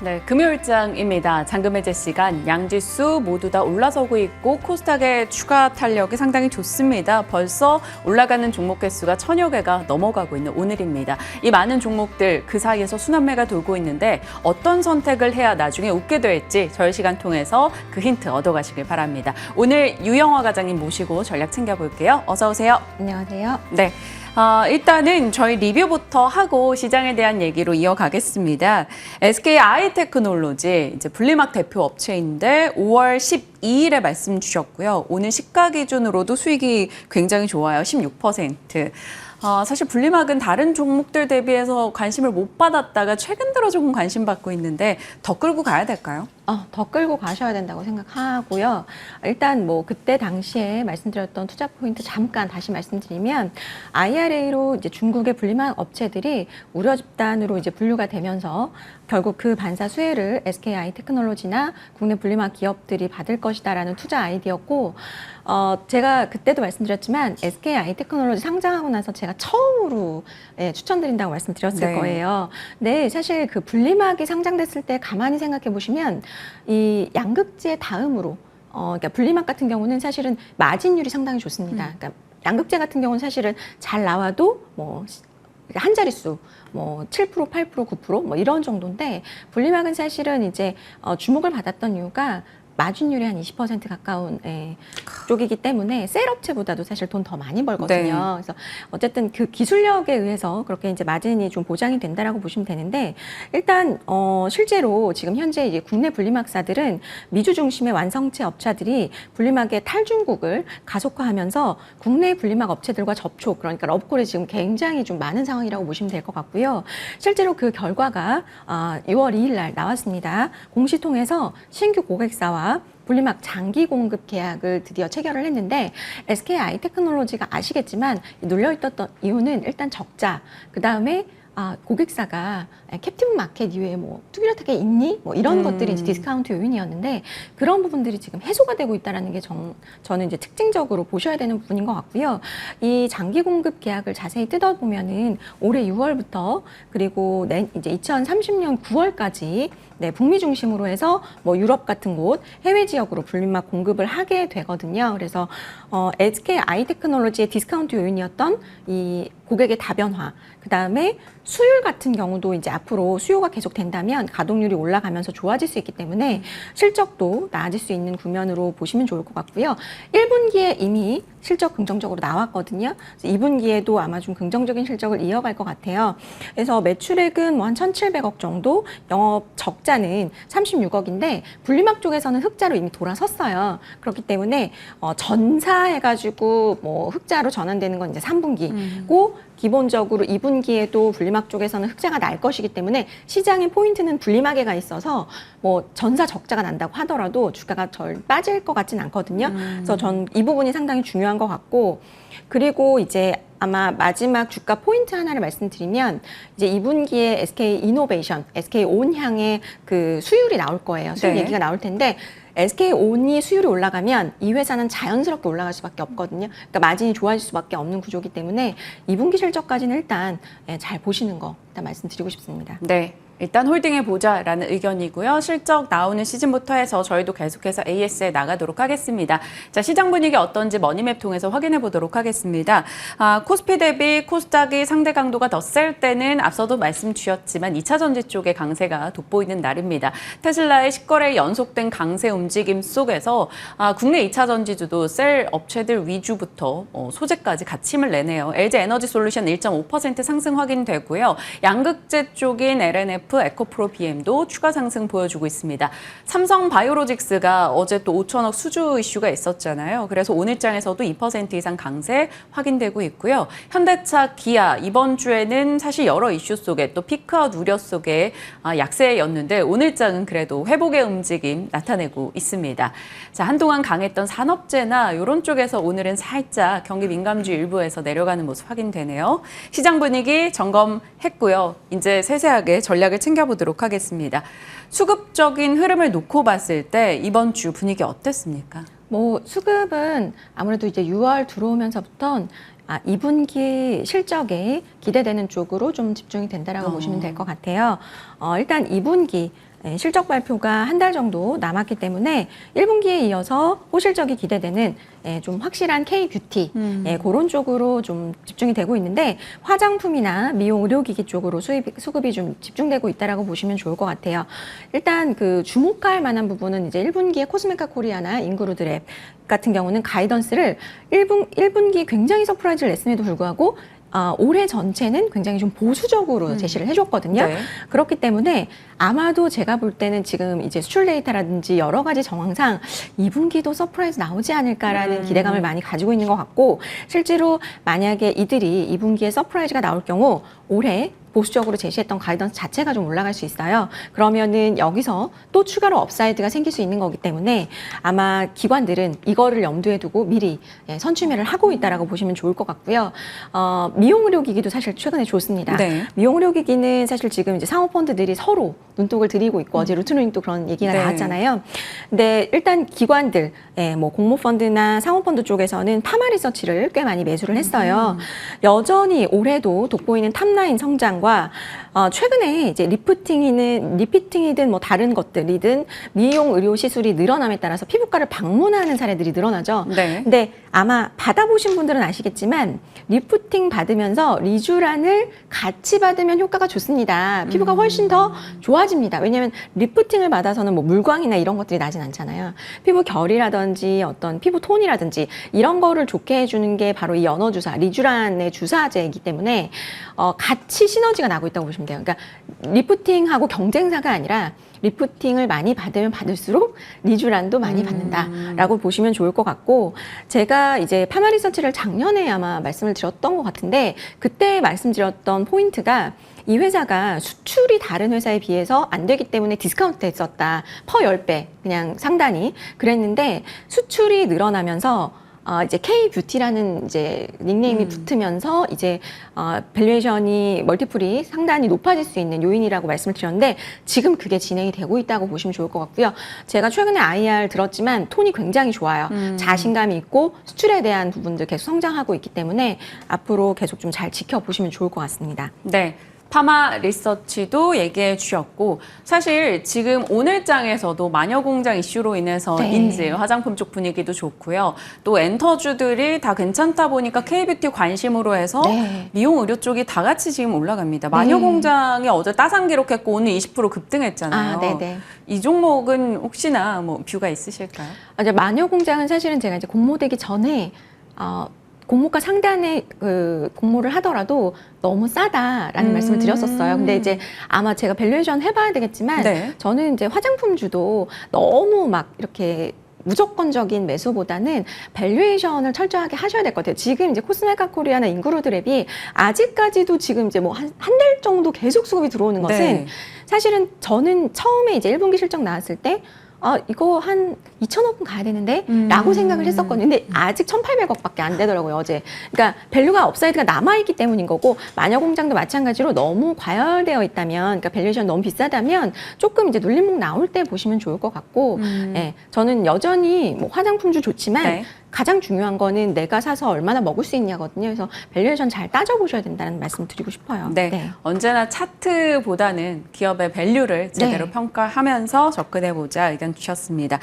네, 금요일장입니다. 잔금해제 시간 양지수 모두 다 올라서고 있고 코스닥의 추가 탄력이 상당히 좋습니다. 벌써 올라가는 종목 개수가 1000여 개가 넘어가고 있는 오늘입니다. 이 많은 종목들 그 사이에서 순환매가 돌고 있는데 어떤 선택을 해야 나중에 웃게 될지 저희 시간 통해서 그 힌트 얻어가시길 바랍니다. 오늘 유영화 과장님 모시고 전략 챙겨볼게요. 어서 오세요. 안녕하세요. 네. 일단은 저희 리뷰부터 하고 시장에 대한 얘기로 이어가겠습니다. SK 아이테크놀로지 이제 분리막 대표 업체인데 5월 12일에 말씀 주셨고요. 오늘 시가 기준으로도 수익이 굉장히 좋아요. 16%. 사실 분리막은 다른 종목들 대비해서 관심을 못 받았다가 최근 들어 조금 관심 받고 있는데 더 끌고 가야 될까요? 더 끌고 가셔야 된다고 생각하고요. 일단 뭐 그때 당시에 말씀드렸던 투자 포인트 잠깐 다시 말씀드리면 IRA로 이제 중국의 분리막 업체들이 우려 집단으로 이제 분류가 되면서 결국 그 반사 수혜를 SK 아이테크놀로지나 국내 분리막 기업들이 받을 것이다라는 투자 아이디어였고 제가 그때도 말씀드렸지만 SK 아이테크놀로지 상장하고 나서 제가 처음으로 추천드린다고 말씀드렸을 거예요. 네, 사실 그 분리막이 상장됐을 때 가만히 생각해 보시면 이 양극재 다음으로 그러니까 분리막 같은 경우는 사실은 마진율이 상당히 좋습니다. 그러니까 양극재 같은 경우는 사실은 잘 나와도 뭐 한 자릿수, 뭐 7%, 8%, 9% 뭐 이런 정도인데 분리막은 사실은 이제 주목을 받았던 이유가 마진율이 한 20% 가까운 쪽이기 때문에 셀 업체보다도 사실 돈 더 많이 벌거든요. 네. 그래서 어쨌든 그 기술력에 의해서 그렇게 이제 마진이 좀 보장이 된다라고 보시면 되는데 일단 실제로 지금 현재 이제 국내 분리막사들은 미주 중심의 완성체 업체들이 분리막의 탈중국을 가속화하면서 국내 분리막 업체들과 접촉 그러니까 러브콜이 지금 굉장히 좀 많은 상황이라고 보시면 될 것 같고요. 실제로 그 결과가 6월 2일 날 나왔습니다. 공시통해서 신규 고객사와 분리막 장기 공급 계약을 드디어 체결을 했는데 SK 아이테크놀로지가 아시겠지만 눌려있던 이유는 일단 적자, 그 다음에 고객사가 캡틴 마켓 이외에 뭐 뚜렷하게 있니? 뭐 이런 것들이 이제 디스카운트 요인이었는데 그런 부분들이 지금 해소가 되고 있다는 게 저는 이제 특징적으로 보셔야 되는 부분인 것 같고요. 이 장기 공급 계약을 자세히 뜯어보면은 올해 6월부터 그리고 이제 2030년 9월까지 북미 중심으로 해서 뭐 유럽 같은 곳, 해외 지역으로 분리막 공급을 하게 되거든요. 그래서 SK 아이테크놀로지의 디스카운트 요인이었던 이 고객의 다변화, 그 다음에 수율 같은 경우도 이제 앞으로 수요가 계속 된다면 가동률이 올라가면서 좋아질 수 있기 때문에 실적도 나아질 수 있는 국면으로 보시면 좋을 것 같고요. 1분기에 이미 실적 긍정적으로 나왔거든요. 2분기에도 아마 좀 긍정적인 실적을 이어갈 것 같아요. 그래서 매출액은 뭐 한 1,700억 정도, 영업 적자는 36억인데 분리막 쪽에서는 흑자로 이미 돌아섰어요. 그렇기 때문에 전사해가지고 뭐 흑자로 전환되는 건 이제 3분기고 기본적으로 2분기에도 분리막 쪽에서는 흑자가 날 것이기 때문에 시장의 포인트는 분리막에 가 있어서 뭐 전사 적자가 난다고 하더라도 주가가 절 빠질 것 같진 않거든요. 그래서 전 이 부분이 상당히 중요한 것 같고 그리고 이제 아마 마지막 주가 포인트 하나를 말씀드리면 이제 2분기에 SK 이노베이션, SK 온향의 그 수율이 나올 거예요. 수율 얘기가 나올 텐데 SK 온이 수율이 올라가면 이 회사는 자연스럽게 올라갈 수밖에 없거든요. 그러니까 마진이 좋아질 수밖에 없는 구조이기 때문에 2분기 실적까지는 일단 잘 보시는 거 일단 말씀드리고 싶습니다. 네. 일단 홀딩해보자라는 의견이고요. 실적 나오는 시즌부터 해서 저희도 계속해서 AS에 나가도록 하겠습니다. 자, 시장 분위기 어떤지 머니맵 통해서 확인해 보도록 하겠습니다. 코스피 대비 코스닥이 상대 강도가 더 셀 때는 앞서도 말씀 주셨지만 2차 전지 쪽의 강세가 돋보이는 날입니다. 테슬라의 10거래 연속된 강세 움직임 속에서 국내 2차 전지주도 셀 업체들 위주부터 소재까지 같이 힘을 내네요. LG 에너지 솔루션 1.5% 상승 확인되고요. 양극재 쪽인 LNF 에코프로 BM도 추가 상승 보여주고 있습니다. 삼성 바이오로직스가 어제 또 5천억 수주 이슈가 있었잖아요. 그래서 오늘장에서도 2% 이상 강세 확인되고 있고요. 현대차, 기아 이번 주에는 사실 여러 이슈 속에 또 피크아웃 우려 속에 약세였는데 오늘장은 그래도 회복의 움직임 나타내고 있습니다. 자, 한동안 강했던 산업재나 이런 쪽에서 오늘은 살짝 경기 민감주 일부에서 내려가는 모습 확인되네요. 시장 분위기 점검했고요. 이제 세세하게 전략을 챙겨보도록 하겠습니다. 수급적인 흐름을 놓고 봤을 때 이번 주 분위기 어땠습니까? 뭐 수급은 아무래도 이제 6월 들어오면서부터 2분기 실적에 기대되는 쪽으로 좀 집중이 된다라고 보시면 될 것 같아요. 일단 2분기 실적 발표가 한 달 정도 남았기 때문에 1분기에 이어서 호실적이 기대되는 좀 확실한 K-뷰티 그런 쪽으로 좀 집중이 되고 있는데 화장품이나 미용 의료기기 쪽으로 수급이 좀 집중되고 있다라고 보시면 좋을 것 같아요. 일단 그 주목할 만한 부분은 이제 1분기에 코스메카 코리아나 인그루드랩 같은 경우는 가이던스를 1분기 굉장히 서프라이즈를 냈음에도 불구하고 올해 전체는 굉장히 좀 보수적으로 제시를 해줬거든요. 네. 그렇기 때문에 아마도 제가 볼 때는 지금 이제 수출 데이터라든지 여러 가지 정황상 2분기도 서프라이즈 나오지 않을까라는 기대감을 많이 가지고 있는 것 같고 실제로 만약에 이들이 2분기에 서프라이즈가 나올 경우 올해 보수적으로 제시했던 가이던스 자체가 좀 올라갈 수 있어요. 그러면은 여기서 또 추가로 업사이드가 생길 수 있는 거기 때문에 아마 기관들은 이거를 염두에 두고 미리 선취매를 하고 있다라고 보시면 좋을 것 같고요. 미용 의료기기도 사실 최근에 좋습니다. 네. 미용 의료기기는 사실 지금 이제 상호펀드들이 서로 눈독을 들이고 있고 어제 루트루닝도 그런 얘기가 네. 나왔잖아요. 근데 일단 기관들, 뭐 공모펀드나 상호펀드 쪽에서는 파마 리서치를 꽤 많이 매수를 했어요. 여전히 올해도 돋보이는 탑라인 성장과 최근에 이제 리피팅이든 뭐 다른 것들이든 미용 의료 시술이 늘어남에 따라서 피부과를 방문하는 사례들이 늘어나죠. 네. 근데 아마 받아보신 분들은 아시겠지만 리프팅 받으면서 리쥬란을 같이 받으면 효과가 좋습니다. 피부가 훨씬 더 좋아집니다. 왜냐하면 리프팅을 받아서는 뭐 물광이나 이런 것들이 나진 않잖아요. 피부 결이라든지 어떤 피부 톤이라든지 이런 거를 좋게 해주는 게 바로 이 연어주사, 리쥬란의 주사제이기 때문에 같이 시너지가 나고 있다고 보시면 돼요. 그러니까 리프팅하고 경쟁사가 아니라 리프팅을 많이 받으면 받을수록 리쥬란도 많이 받는다라고 보시면 좋을 것 같고 제가 이제 파마 리서치를 작년에 아마 말씀을 드렸던 것 같은데 그때 말씀드렸던 포인트가 이 회사가 수출이 다른 회사에 비해서 안 되기 때문에 디스카운트 했었다. 퍼 10배 그냥 상단이 그랬는데 수출이 늘어나면서 이제 K-뷰티라는 이제 닉네임이 붙으면서 이제 밸류에이션이 멀티플이 상당히 높아질 수 있는 요인이라고 말씀을 드렸는데 지금 그게 진행이 되고 있다고 보시면 좋을 것 같고요. 제가 최근에 IR 들었지만 톤이 굉장히 좋아요. 자신감이 있고 수출에 대한 부분들 계속 성장하고 있기 때문에 앞으로 계속 좀 잘 지켜보시면 좋을 것 같습니다. 네. 파마 리서치도 얘기해 주셨고 사실 지금 오늘장에서도 마녀공장 이슈로 인해서 네. 인지 화장품 쪽 분위기도 좋고요. 또 엔터주들이 다 괜찮다 보니까 K뷰티 관심으로 해서 네. 미용 의료 쪽이 다 같이 지금 올라갑니다. 마녀공장이 어제 따상 기록했고 오늘 20% 급등했잖아요. 네네. 이 종목은 혹시나 뭐 뷰가 있으실까요? 이제 마녀공장은 사실은 제가 이제 공모되기 전에 공모가 상단에 그 공모를 하더라도 너무 싸다라는 말씀을 드렸었어요. 근데 이제 아마 제가 밸류에이션 해봐야 되겠지만 네. 저는 이제 화장품주도 너무 막 이렇게 무조건적인 매수보다는 밸류에이션을 철저하게 하셔야 될 것 같아요. 지금 이제 코스메카 코리아나 인그루드랩이 아직까지도 지금 이제 뭐 한 달 정도 계속 수급이 들어오는 것은 네. 사실은 저는 처음에 이제 1분기 실적 나왔을 때 이거 한 2,000억은 가야 되는데 라고 생각을 했었거든요. 근데 아직 1,800억밖에 안 되더라고요, 어제. 그러니까 밸류가 업사이드가 남아있기 때문인 거고 마녀공장도 마찬가지로 너무 과열되어 있다면 그러니까 밸류에이션 너무 비싸다면 조금 이제 눌림목 나올 때 보시면 좋을 것 같고 예, 저는 여전히 뭐 화장품주 좋지만 네. 가장 중요한 거는 내가 사서 얼마나 먹을 수 있냐거든요. 그래서 밸류에이션 잘 따져보셔야 된다는 말씀 드리고 싶어요. 네. 언제나 차트보다는 기업의 밸류를 제대로 네. 평가하면서 접근해보자 의견 주셨습니다.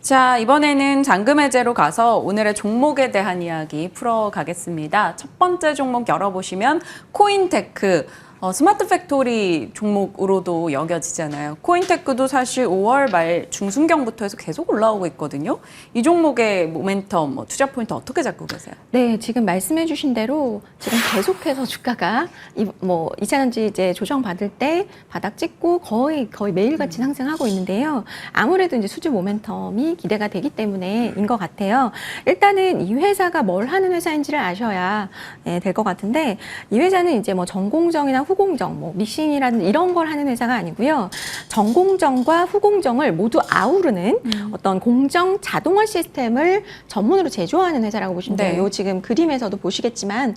자, 이번에는 잔금 해제로 가서 오늘의 종목에 대한 이야기 풀어가겠습니다. 첫 번째 종목 열어보시면 코인테크. 스마트 팩토리 종목으로도 여겨지잖아요. 코인테크도 사실 5월 말 중순경부터 해서 계속 올라오고 있거든요. 이 종목의 모멘텀, 투자 포인트 어떻게 잡고 계세요? 네, 지금 말씀해 주신 대로 지금 계속해서 주가가 2차전지 이제 조정 받을 때 바닥 찍고 거의 매일같이 상승하고 있는데요. 아무래도 이제 수주 모멘텀이 기대가 되기 때문에인 것 같아요. 일단은 이 회사가 뭘 하는 회사인지를 아셔야 될 것 같은데 이 회사는 이제 뭐 전공정이나 후공정, 뭐 미싱이라든지 이런 걸 하는 회사가 아니고요. 전공정과 후공정을 모두 아우르는 어떤 공정 자동화 시스템을 전문으로 제조하는 회사라고 보시면 돼요. 네. 요 지금 그림에서도 보시겠지만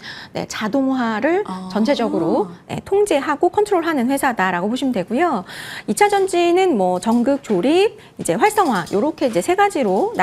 자동화를 전체적으로 통제하고 컨트롤하는 회사다라고 보시면 되고요. 2차 전지는 뭐 전극, 조립, 이제 활성화 이렇게 이제 세 가지로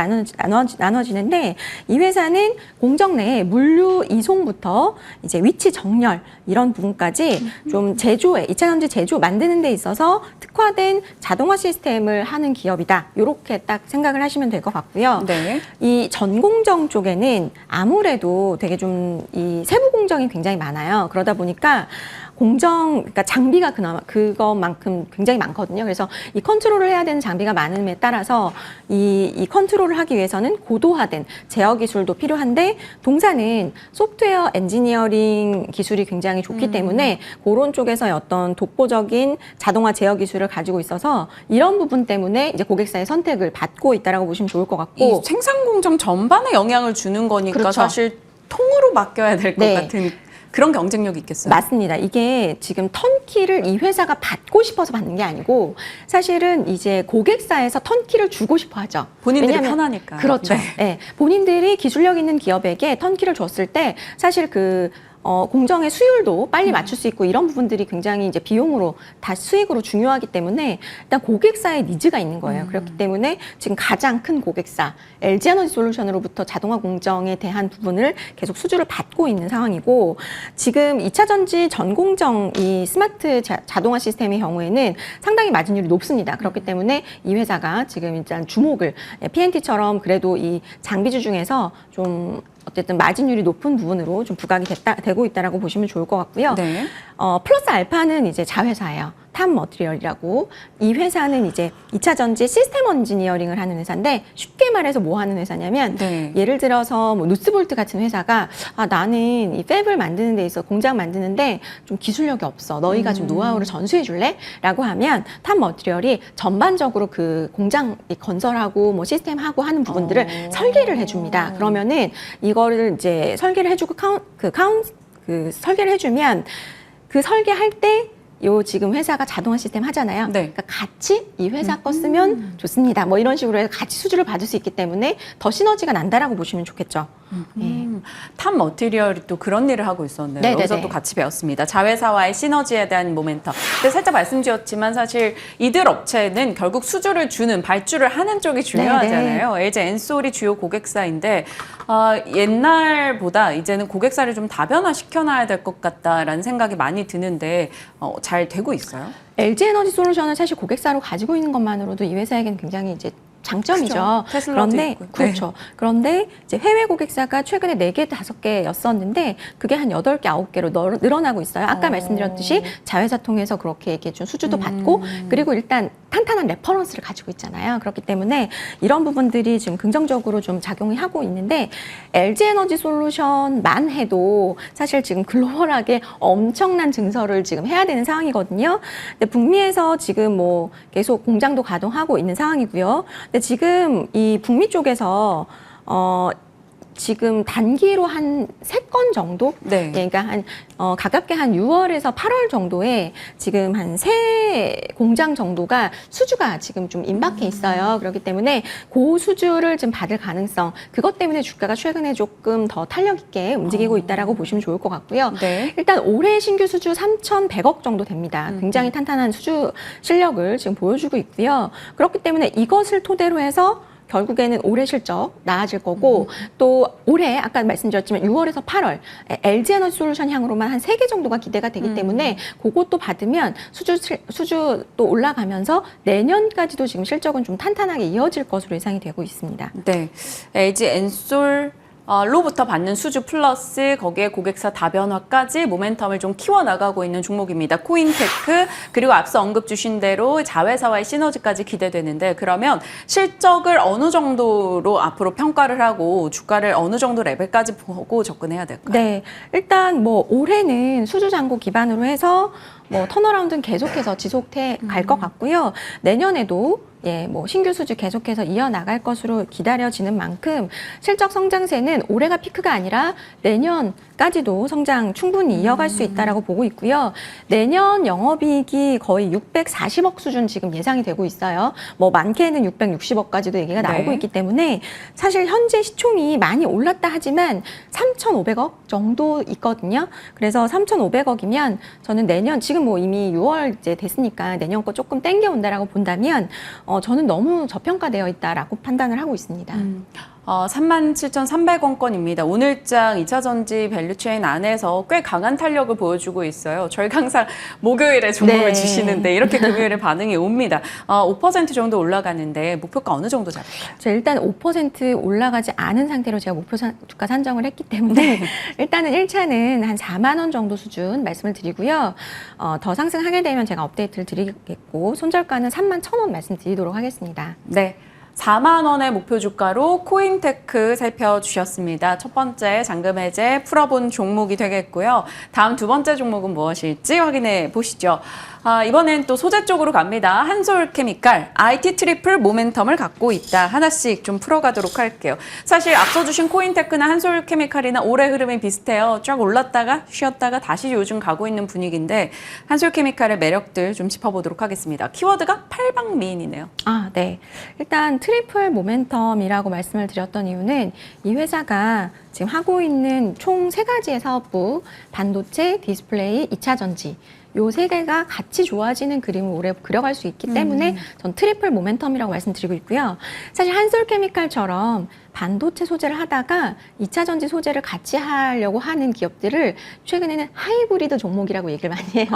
나눠지는데 이 회사는 공정 내에 물류 이송부터 이제 위치 정렬 이런 부분까지 좀 제조에 2차 전지 제조 만드는 데 있어서 특화된 자동화 시스템을 하는 기업이다. 이렇게 딱 생각을 하시면 될 것 같고요. 네. 이 전공정 쪽에는 아무래도 되게 좀 이 세부 공정이 굉장히 많아요. 그러다 보니까 그러니까 장비가 그것만큼 굉장히 많거든요. 그래서 이 컨트롤을 해야 되는 장비가 많음에 따라서 이 컨트롤을 하기 위해서는 고도화된 제어 기술도 필요한데 동사는 소프트웨어 엔지니어링 기술이 굉장히 좋기 때문에 그런 쪽에서의 어떤 독보적인 자동화 제어 기술을 가지고 있어서 이런 부분 때문에 이제 고객사의 선택을 받고 있다라고 보시면 좋을 것 같고 이 생산 공정 전반에 영향을 주는 거니까 그렇죠. 사실 통으로 맡겨야 될 것 네. 같은 그런 경쟁력이 있겠어요. 맞습니다. 이게 지금 턴키를 이 회사가 받고 싶어서 받는 게 아니고 사실은 이제 고객사에서 턴키를 주고 싶어 하죠. 본인들이 왜냐하면 편하니까. 그렇죠. 네. 네. 본인들이 기술력 있는 기업에게 턴키를 줬을 때 사실 공정의 수율도 빨리 맞출 수 있고 이런 부분들이 굉장히 이제 비용으로 다 수익으로 중요하기 때문에 일단 고객사의 니즈가 있는 거예요. 그렇기 때문에 지금 가장 큰 고객사 LG에너지솔루션으로부터 자동화 공정에 대한 부분을 계속 수주를 받고 있는 상황이고 지금 2차 전지 전공정 이 스마트 자동화 시스템의 경우에는 상당히 마진율이 높습니다. 그렇기 때문에 이 회사가 지금 일단 주목을 PNT처럼 그래도 이 장비주 중에서 좀 어쨌든 마진율이 높은 부분으로 좀 부각이 되고 있다라고 보시면 좋을 것 같고요. 네. 플러스 알파는 이제 자회사예요. 탑 머티리얼이라고. 이 회사는 이제 2차 전지 시스템 엔지니어링을 하는 회사인데 쉽게 말해서 뭐 하는 회사냐면 네. 예를 들어서 뭐 누스볼트 같은 회사가 나는 이 팹을 만드는 데 있어 공장 만드는데 좀 기술력이 없어. 너희가 좀 노하우를 전수해 줄래? 라고 하면 탑 머티리얼이 전반적으로 그 공장 건설하고 뭐 시스템하고 하는 부분들을 설계를 해줍니다. 그러면은 이거를 이제 설계를 해주고 설계를 해주면 그 설계할 때 지금 회사가 자동화 시스템 하잖아요. 네. 그러니까 같이 이 회사 거 쓰면 좋습니다. 뭐 이런 식으로 해서 같이 수주를 받을 수 있기 때문에 더 시너지가 난다라고 보시면 좋겠죠. 탑 머티리얼이 또 그런 일을 하고 있었네요. 네네네. 여기서 또 같이 배웠습니다. 자회사와의 시너지에 대한 모멘텀. 근데 살짝 말씀드렸지만 사실 이들 업체는 결국 수주를 주는 발주를 하는 쪽이 중요하잖아요. LG 엔솔이 주요 고객사인데 옛날보다 이제는 고객사를 좀 다변화시켜놔야 될 것 같다라는 생각이 많이 드는데 잘 되고 있어요? LG에너지솔루션은 사실 고객사로 가지고 있는 것만으로도 이 회사에게는 굉장히 이제 장점이죠. 그렇죠. 테슬라도 그런데 있고요. 그렇죠. 그런데 이제 해외 고객사가 최근에 4개, 5개였었는데 그게 한 8개, 9개로 늘어나고 있어요. 아까 말씀드렸듯이 자회사 통해서 그렇게 이렇게 좀 수주도 받고 그리고 일단 탄탄한 레퍼런스를 가지고 있잖아요. 그렇기 때문에 이런 부분들이 지금 긍정적으로 좀 작용이 하고 있는데 LG에너지솔루션만 해도 사실 지금 글로벌하게 엄청난 증설을 지금 해야 되는 상황이거든요. 근데 북미에서 지금 뭐 계속 공장도 가동하고 있는 상황이고요. 근데 지금 이 북미 쪽에서 지금 단기로 한 3건 정도? 네. 그러니까 가깝게 한 6월에서 8월 정도에 지금 한 3공장 정도가 수주가 지금 좀 임박해 있어요. 그렇기 때문에 그 수주를 좀 받을 가능성, 그것 때문에 주가가 최근에 조금 더 탄력 있게 움직이고 있다라고 보시면 좋을 것 같고요. 네. 일단 올해 신규 수주 3,100억 정도 됩니다. 굉장히 탄탄한 수주 실력을 지금 보여주고 있고요. 그렇기 때문에 이것을 토대로 해서 결국에는 올해 실적 나아질 거고 또 올해 아까 말씀드렸지만 6월에서 8월 LG에너지솔루션 향으로만 한 3개 정도가 기대가 되기 때문에 그것도 받으면 수주 또 올라가면서 내년까지도 지금 실적은 좀 탄탄하게 이어질 것으로 예상이 되고 있습니다. 네. LG 엔솔 로부터 받는 수주 플러스 거기에 고객사 다변화까지 모멘텀을 좀 키워나가고 있는 종목입니다. 코인테크 그리고 앞서 언급 주신 대로 자회사와의 시너지까지 기대되는데 그러면 실적을 어느 정도로 앞으로 평가를 하고 주가를 어느 정도 레벨까지 보고 접근해야 될까요? 네, 일단 뭐 올해는 수주 잔고 기반으로 해서 뭐 턴어라운드는 계속해서 지속해 갈 것 같고요. 내년에도 뭐 신규 수주 계속해서 이어나갈 것으로 기다려지는 만큼 실적 성장세는 올해가 피크가 아니라 내년까지도 성장 충분히 이어갈 수 있다라고 보고 있고요. 내년 영업이익이 거의 640억 수준 지금 예상이 되고 있어요. 뭐 많게는 660억까지도 얘기가 나오고 네. 있기 때문에 사실 현재 시총이 많이 올랐다 하지만 3,500억 정도 있거든요. 그래서 3,500억이면 저는 내년 지금 뭐 이미 6월 이제 됐으니까 내년 거 조금 땡겨온다라고 본다면 저는 너무 저평가되어 있다라고 판단을 하고 있습니다. 37,300원권입니다. 오늘장 2차전지 밸류체인 안에서 꽤 강한 탄력을 보여주고 있어요. 저희가 항상 목요일에 종목을 네. 주시는데 이렇게 금요일에 반응이 옵니다. 5% 정도 올라가는데 목표가 어느 정도 잡을까요? 일단 5% 올라가지 않은 상태로 제가 목표 주가 산정을 했기 때문에 일단은 1차는 한 4만 원 정도 수준 말씀을 드리고요. 더 상승하게 되면 제가 업데이트를 드리겠고 손절가는 3만 1,000원 말씀드리도록 하겠습니다. 네. 4만 원의 목표 주가로 코인테크 살펴주셨습니다. 첫 번째 잔금 해제 풀어본 종목이 되겠고요. 다음 두 번째 종목은 무엇일지 확인해 보시죠. 이번엔 또 소재 쪽으로 갑니다. 한솔케미칼, IT 트리플 모멘텀을 갖고 있다. 하나씩 좀 풀어가도록 할게요. 사실 앞서 주신 코인테크나 한솔케미칼이나 올해 흐름이 비슷해요. 쫙 올랐다가 쉬었다가 다시 요즘 가고 있는 분위기인데 한솔케미칼의 매력들 좀 짚어보도록 하겠습니다. 키워드가 팔방미인이네요. 네. 일단 트리플 모멘텀이라고 말씀을 드렸던 이유는 이 회사가 지금 하고 있는 총 3가지의 사업부, 반도체, 디스플레이, 2차 전지 요 세 개가 같이 좋아지는 그림을 올해 그려갈 수 있기 때문에 전 트리플 모멘텀이라고 말씀드리고 있고요. 사실 한솔케미칼처럼 반도체 소재를 하다가 2차 전지 소재를 같이 하려고 하는 기업들을 최근에는 하이브리드 종목이라고 얘기를 많이 해요.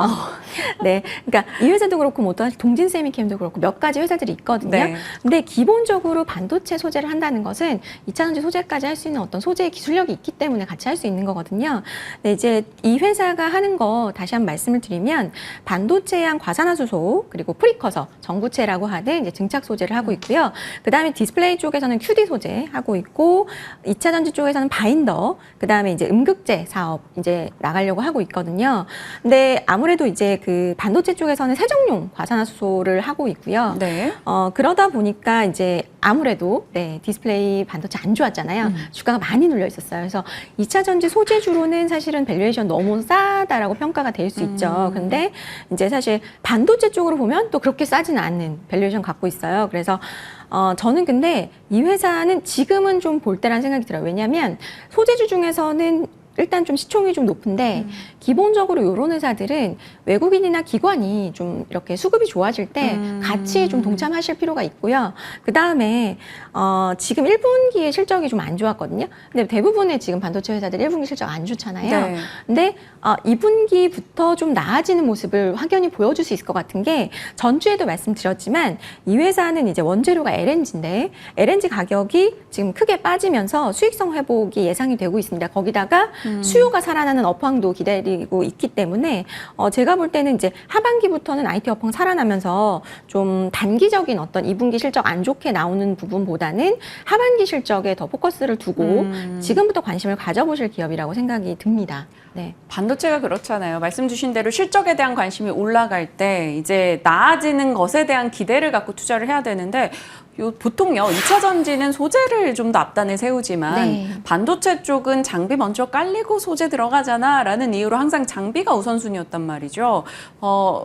네, 그러니까 이 회사도 그렇고 뭐 또 동진세미캠도 그렇고 몇 가지 회사들이 있거든요. 네. 근데 기본적으로 반도체 소재를 한다는 것은 2차 전지 소재까지 할 수 있는 어떤 소재의 기술력이 있기 때문에 같이 할 수 있는 거거든요. 네, 이제 이 회사가 하는 거 다시 한번 말씀을 드리면 반도체양 과산화수소 그리고 프리커서 전구체라고 하는 이제 증착 소재를 하고 있고요. 그 다음에 디스플레이 쪽에서는 QD 소재 하고 있고 2차 전지 쪽에서는 바인더, 그 다음에 이제 음극재 사업 이제 나가려고 하고 있거든요. 근데 아무래도 이제 그 반도체 쪽에서는 세정용 과산화수소를 하고 있고요. 네. 그러다 보니까 이제 아무래도 디스플레이 반도체 안 좋았잖아요. 주가가 많이 눌려 있었어요. 그래서 2차 전지 소재주로는 사실은 밸류에이션 너무 싸다라고 평가가 될 수 있죠. 근데 이제 사실 반도체 쪽으로 보면 또 그렇게 싸지는 않는 밸류에이션 갖고 있어요. 그래서 저는 근데 이 회사는 지금은 좀 볼 때라는 생각이 들어요. 왜냐하면 소재주 중에서는 일단 좀 시총이 좀 높은데 기본적으로 이런 회사들은 외국인이나 기관이 좀 이렇게 수급이 좋아질 때 같이 좀 동참하실 필요가 있고요. 그 다음에 지금 1분기의 실적이 좀 안 좋았거든요. 근데 대부분의 지금 반도체 회사들 1분기 실적 안 좋잖아요. 네. 근데 2분기부터 좀 나아지는 모습을 확연히 보여줄 수 있을 것 같은 게 전주에도 말씀드렸지만 이 회사는 이제 원재료가 LNG인데 LNG 가격이 지금 크게 빠지면서 수익성 회복이 예상이 되고 있습니다. 거기다가 수요가 살아나는 업황도 기다리고 있기 때문에 제가 볼 때는 이제 하반기부터는 IT 업황 살아나면서 좀 단기적인 어떤 2분기 실적 안 좋게 나오는 부분보다는 하반기 실적에 더 포커스를 두고 지금부터 관심을 가져보실 기업이라고 생각이 듭니다. 네. 반도체가 그렇잖아요. 말씀 주신 대로 실적에 대한 관심이 올라갈 때 이제 나아지는 것에 대한 기대를 갖고 투자를 해야 되는데 보통요, 2차 전지는 소재를 좀 더 앞단에 세우지만 네. 반도체 쪽은 장비 먼저 깔리고 소재 들어가잖아 라는 이유로 항상 장비가 우선순위였단 말이죠.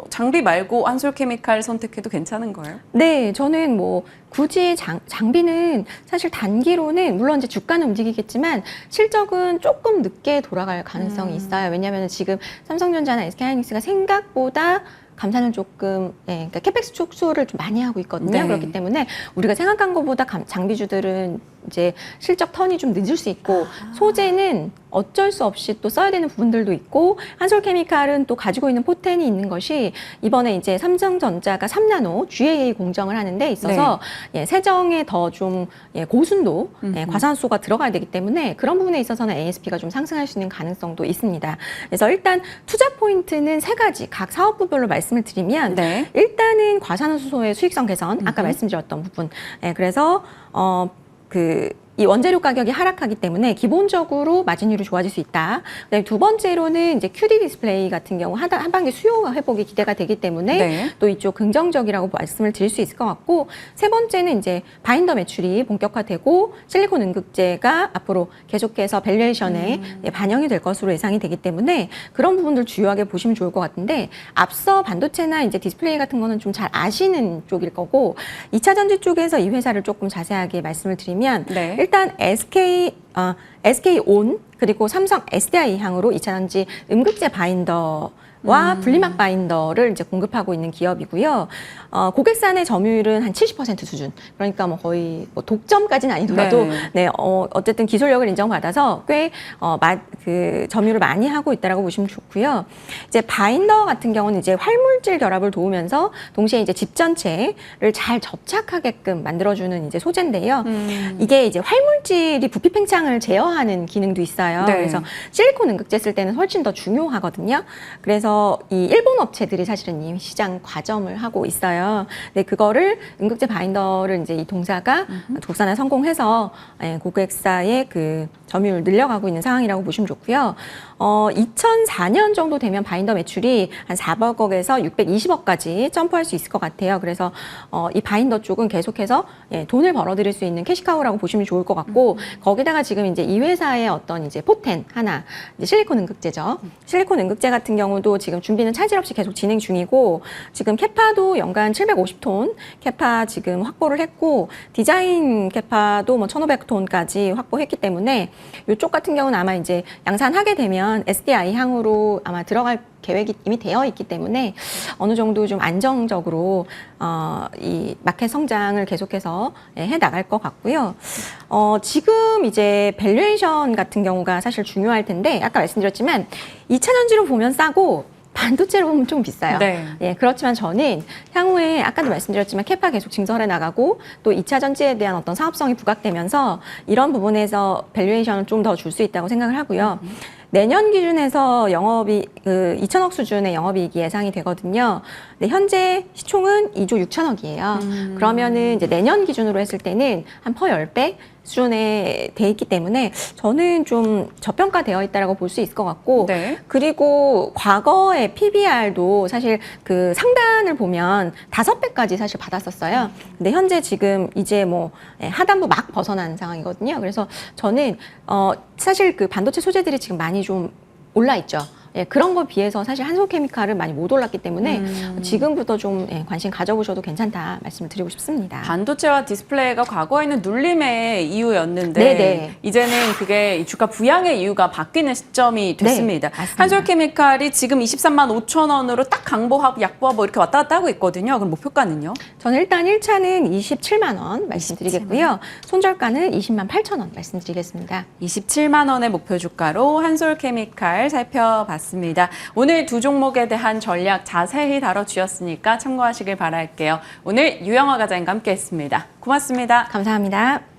장비 말고 한솔케미칼 선택해도 괜찮은 거예요? 네, 저는 뭐 굳이 장비는 사실 단기로는 물론 이제 주가는 움직이겠지만 실적은 조금 늦게 돌아갈 가능성이 있어요. 왜냐하면 지금 삼성전자나 SK하이닉스가 생각보다 감산을 조금, 그러니까 캐펙스 축소를 좀 많이 하고 있거든요. 네. 그렇기 때문에 우리가 생각한 것보다 장비주들은 이제 실적 턴이 좀 늦을 수 있고 소재는 어쩔 수 없이 또 써야 되는 부분들도 있고 한솔케미칼은 또 가지고 있는 포텐이 있는 것이 이번에 이제 삼성전자가 3나노 GAA 공정을 하는 데 있어서 세정에 더 좀 고순도 과산화수소가 들어가야 되기 때문에 그런 부분에 있어서는 ASP가 좀 상승할 수 있는 가능성도 있습니다. 그래서 일단 투자 포인트는 3가지 각 사업부별로 말씀을 드리면 네. 일단은 과산화수소의 수익성 개선 아까 말씀드렸던 부분 그래서 이 원재료 가격이 하락하기 때문에 기본적으로 마진율이 좋아질 수 있다. 그다음에 두 번째로는 이제 QD 디스플레이 같은 경우 하반기 수요 회복이 기대가 되기 때문에 네. 또 이쪽 긍정적이라고 말씀을 드릴 수 있을 것 같고 세 번째는 이제 바인더 매출이 본격화되고 실리콘 음극재가 앞으로 계속해서 밸류에이션에 반영이 될 것으로 예상이 되기 때문에 그런 부분들 주요하게 보시면 좋을 것 같은데 앞서 반도체나 이제 디스플레이 같은 거는 좀 잘 아시는 쪽일 거고 2차 전지 쪽에서 이 회사를 조금 자세하게 말씀을 드리면 네. 일단 SK온 그리고 삼성 SDI 향으로 2차 전지 음극재 바인더 분리막 바인더를 이제 공급하고 있는 기업이고요. 고객사내 점유율은 한 70% 수준. 그러니까 뭐 거의 뭐 독점까지는 아니더라도 네, 어쨌든 기술력을 인정받아서 꽤 그 점유를 많이 하고 있다라고 보시면 좋고요. 이제 바인더 같은 경우는 이제 활물질 결합을 도우면서 동시에 이제 집 전체를 잘 접착하게끔 만들어주는 이제 소재인데요. 이게 이제 활물질이 부피 팽창을 제어하는 기능도 있어요. 네. 그래서 실리콘 응급제 쓸 때는 훨씬 더 중요하거든요. 그래서 이 일본 업체들이 사실은 이 시장 과점을 하고 있어요. 근데 그거를 응급제 바인더를 이제 이 동사가 국산화 성공해서 고객사의 그 점유율 늘려가고 있는 상황이라고 보시면 좋고요. 2004년 정도 되면 바인더 매출이 한 400억에서 620억까지 점프할 수 있을 것 같아요. 그래서 이 바인더 쪽은 계속해서 돈을 벌어들일 수 있는 캐시카우라고 보시면 좋을 것 같고 거기다가 지금 이제 이 회사의 어떤 이제 포텐 하나 이제 실리콘 응급제죠. 실리콘 응급제 같은 경우도 지금 준비는 차질 없이 계속 진행 중이고 지금 캐파도 연간 750톤 캐파 지금 확보를 했고 디자인 캐파도 뭐 1,500톤까지 확보했기 때문에 이쪽 같은 경우는 아마 이제 양산하게 되면 SDI 향으로 아마 들어갈 계획이 이미 되어 있기 때문에 어느 정도 좀 안정적으로 이 마켓 성장을 계속해서 해 나갈 것 같고요. 지금 이제 밸류에이션 같은 경우가 사실 중요할 텐데 아까 말씀드렸지만 2차 전지로 보면 싸고 반도체로 보면 좀 비싸요. 네. 예, 그렇지만 저는 향후에 아까도 말씀드렸지만 캐파 계속 증설해 나가고 또 2차 전지에 대한 어떤 사업성이 부각되면서 이런 부분에서 밸류에이션을 좀 더 줄 수 있다고 생각을 하고요. 내년 기준에서 영업이 2천억 수준의 영업이익이 예상이 되거든요. 근데 현재 시총은 2조 6천억이에요. 그러면은 이제 내년 기준으로 했을 때는 한 퍼 10배 수준에 돼 있기 때문에 저는 좀 저평가되어 있다라고 볼 수 있을 것 같고 네. 그리고 과거의 PBR도 사실 그 상단을 보면 5배까지 사실 받았었어요. 근데 현재 지금 이제 뭐 하단부 막 벗어난 상황이거든요. 그래서 저는 사실 그 반도체 소재들이 지금 많이 좀 올라 있죠. 예, 그런 거에 비해서 사실 한솔케미칼은 많이 못 올랐기 때문에 지금부터 좀 관심 가져보셔도 괜찮다 말씀을 드리고 싶습니다. 반도체와 디스플레이가 과거에는 눌림의 이유였는데 네네. 이제는 그게 주가 부양의 이유가 바뀌는 시점이 됐습니다. 네, 맞습니다. 한솔케미칼이 지금 23만 5천 원으로 딱 강보하고 약보하고 이렇게 왔다 갔다 하고 있거든요. 그럼 목표가는요? 저는 일단 1차는 27만 원 말씀드리겠고요. 손절가는 20만 8천 원 말씀드리겠습니다. 27만 원의 목표 주가로 한솔케미칼 살펴봤습니다. 오늘 두 종목에 대한 전략 자세히 다뤄주셨으니까 참고하시길 바랄게요. 오늘 유영아 과장님과 함께했습니다. 고맙습니다. 감사합니다.